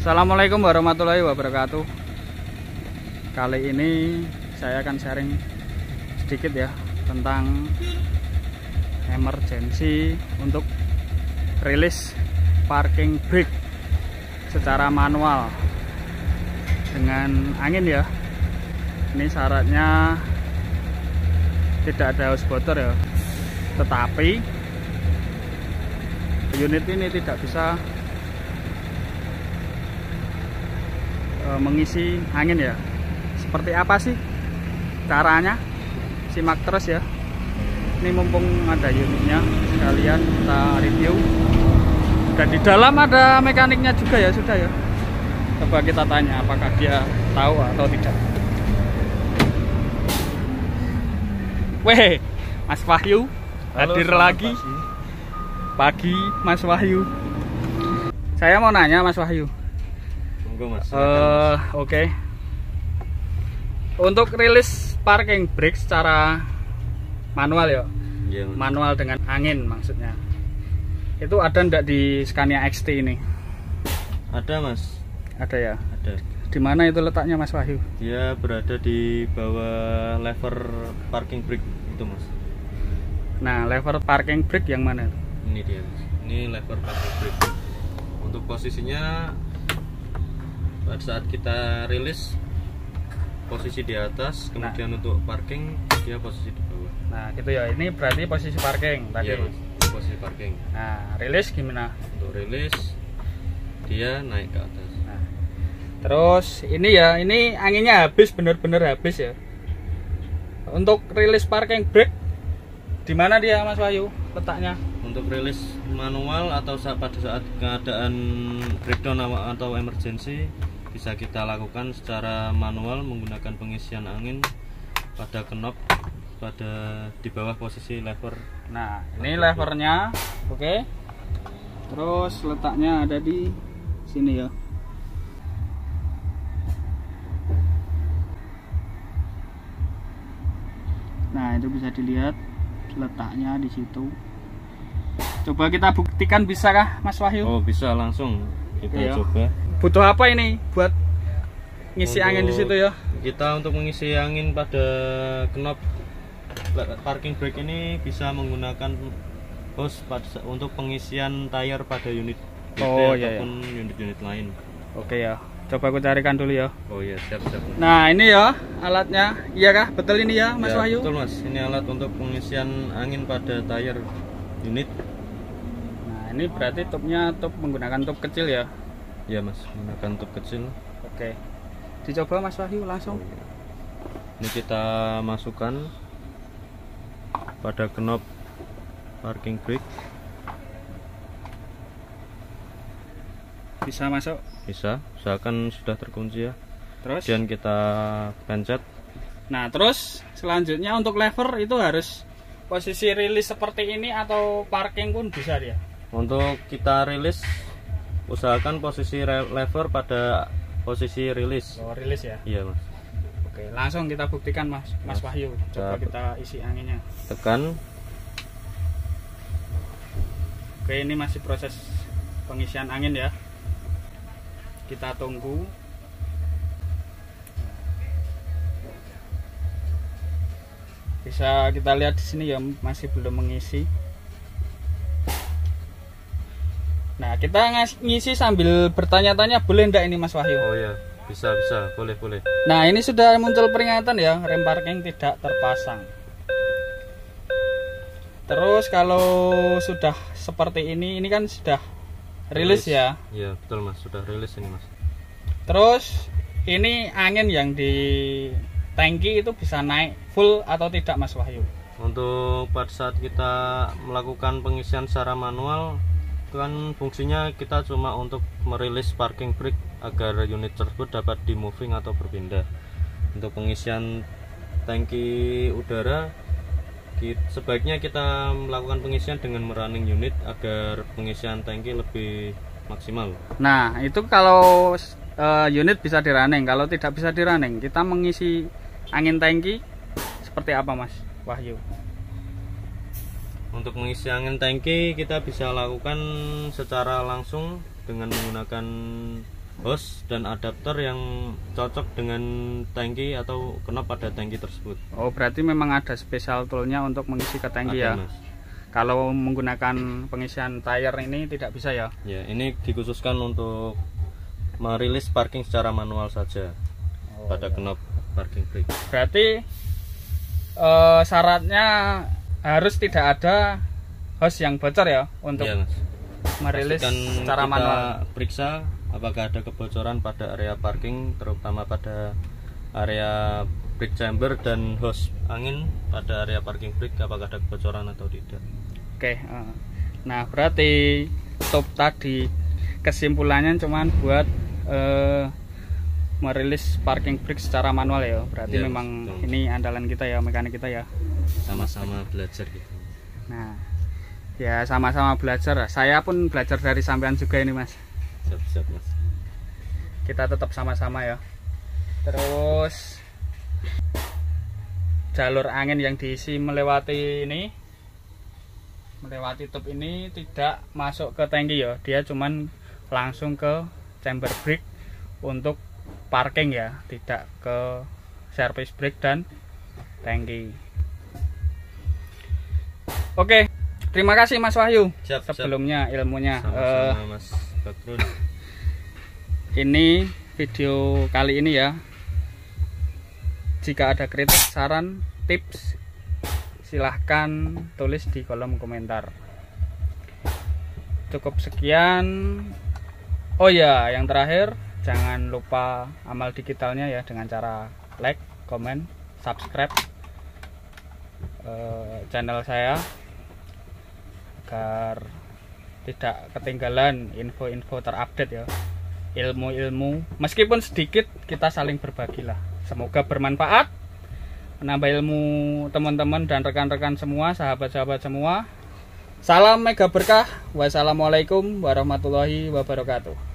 Assalamualaikum warahmatullahi wabarakatuh. Kali ini saya akan sharing sedikit ya tentang emergency untuk rilis parking brake secara manual dengan angin ya. Ini syaratnya tidak ada hose bother ya, tetapi unit ini tidak bisa mengisi angin ya. Seperti apa sih caranya? Simak terus ya. Ini mumpung ada unitnya, sekalian kita review. Dan di dalam ada mekaniknya juga ya, sudah ya. Coba kita tanya apakah dia tahu atau tidak. Weh, Mas Wahyu. Halo, hadir lagi pagi Mas Wahyu. Saya mau nanya Mas Wahyu. Oke. Untuk rilis parking brake secara manual ya, manual dengan angin maksudnya, itu ada ndak di Scania XT ini? Ada Mas. Ada ya. Ada. Di mana itu letaknya Mas Wahyu? Dia berada di bawah lever parking brake itu Mas. Nah, lever parking brake yang mana? Ini dia Mas. Ini lever parking brake. Untuk posisinya pada saat kita rilis posisi di atas, kemudian untuk parking dia posisi di bawah. Nah gitu ya, ini berarti posisi parking tadi. Iya Mas, posisi parking. Nah rilis gimana? Untuk rilis dia naik ke atas. Nah, terus ini ya, ini anginnya habis, bener-bener habis ya. Untuk rilis parking brake di mana dia Mas Wahyu letaknya? Untuk rilis manual atau pada saat keadaan breakdown atau emergency, bisa kita lakukan secara manual menggunakan pengisian angin pada knob di bawah posisi lever. Nah ini levernya, oke. Terus letaknya ada di sini ya. Nah itu bisa dilihat letaknya di situ. Coba kita buktikan, bisa kah Mas Wahyu? Oh bisa, langsung kita coba. Butuh apa ini buat ngisi angin di situ ya? Kita untuk mengisi angin pada knob parking brake ini bisa menggunakan hose untuk pengisian tayar pada unit ataupun unit-unit lain. Oke ya. Coba aku carikan dulu ya. Oh iya, siap. Nah ini ya alatnya, iya kah? Betul ini ya Mas Wahyu? Betul Mas, ini alat untuk pengisian angin pada tayar unit. Nah ini berarti tubnya menggunakan tub kecil ya? Iya Mas, menggunakan tub kecil. Oke, dicoba Mas Wahyu langsung. Ini kita masukkan pada knob parking brake. Bisa masuk? Bisa, usahakan sudah terkunci ya. Terus? Dan kita pencet. Nah terus selanjutnya untuk lever itu harus posisi rilis seperti ini atau parking pun bisa dia? Untuk kita rilis, usahakan posisi lever pada posisi rilis. Oh rilis ya? Iya Mas. Oke, langsung kita buktikan Mas Wahyu. Coba kita isi anginnya. Tekan. Oke, ini masih proses pengisian angin ya. Kita tunggu. Bisa kita lihat di sini ya, masih belum mengisi. Nah kita ngisi sambil bertanya-tanya, boleh enggak ini Mas Wahyu? Oh ya, bisa, boleh. Nah ini sudah muncul peringatan ya, rem parking tidak terpasang. Terus kalau sudah seperti ini kan sudah rilis ya? Iya betul Mas, sudah rilis ini Mas. Terus ini angin yang di tangki itu bisa naik full atau tidak Mas Wahyu? Untuk pada saat kita melakukan pengisian secara manual, kan fungsinya kita cuma untuk merilis parking brake agar unit tersebut dapat di moving atau berpindah. Untuk pengisian tangki udara, sebaiknya kita melakukan pengisian dengan merunning unit agar pengisian tangki lebih maksimal. Nah, itu kalau unit bisa di running. Kalau tidak bisa di running, kita mengisi angin tangki seperti apa, Mas Wahyu? Untuk mengisi angin tangki kita bisa lakukan secara langsung dengan menggunakan hose dan adapter yang cocok dengan tangki atau knop pada tangki tersebut. Oh, berarti memang ada special toolnya untuk mengisi ke tangki ya, Mas. Kalau menggunakan pengisian tire ini tidak bisa ya? Ya, ini dikhususkan untuk merilis parking secara manual saja pada knop parking brake. Berarti syaratnya harus tidak ada hose yang bocor ya untuk Ya, Mas. merilis Pastikan secara kita manual. periksa apakah ada kebocoran pada area parking, terutama pada area brake chamber dan hose angin pada area parking brake, apakah ada kebocoran atau tidak. Oke, nah berarti top tadi kesimpulannya cuman buat merilis parking brake secara manual ya. Berarti Ya, memang betul. ini andalan kita ya, mekanik kita ya. Sama-sama belajar gitu. Nah, ya sama-sama belajar. Saya pun belajar dari sampean juga ini, Mas. Siap-siap, Mas. Kita tetap sama-sama ya. Terus jalur angin yang diisi melewati tube ini tidak masuk ke tangki ya. Dia cuman langsung ke chamber brake untuk parking ya, tidak ke service brake dan tangki. Oke, terima kasih Mas Wahyu Siap, sebelumnya ilmunya. Sama-sama, Mas Bakrun. Ini video kali ini ya. Jika ada kritik, saran, tips, silahkan tulis di kolom komentar. Cukup sekian. Oh ya, yang terakhir jangan lupa amal digitalnya ya dengan cara like, comment, subscribe channel saya agar tidak ketinggalan info-info terupdate ya, ilmu-ilmu meskipun sedikit kita saling berbagilah. Semoga bermanfaat, menambah ilmu teman-teman dan rekan-rekan semua, sahabat-sahabat semua. Salam mega berkah. Wassalamualaikum warahmatullahi wabarakatuh.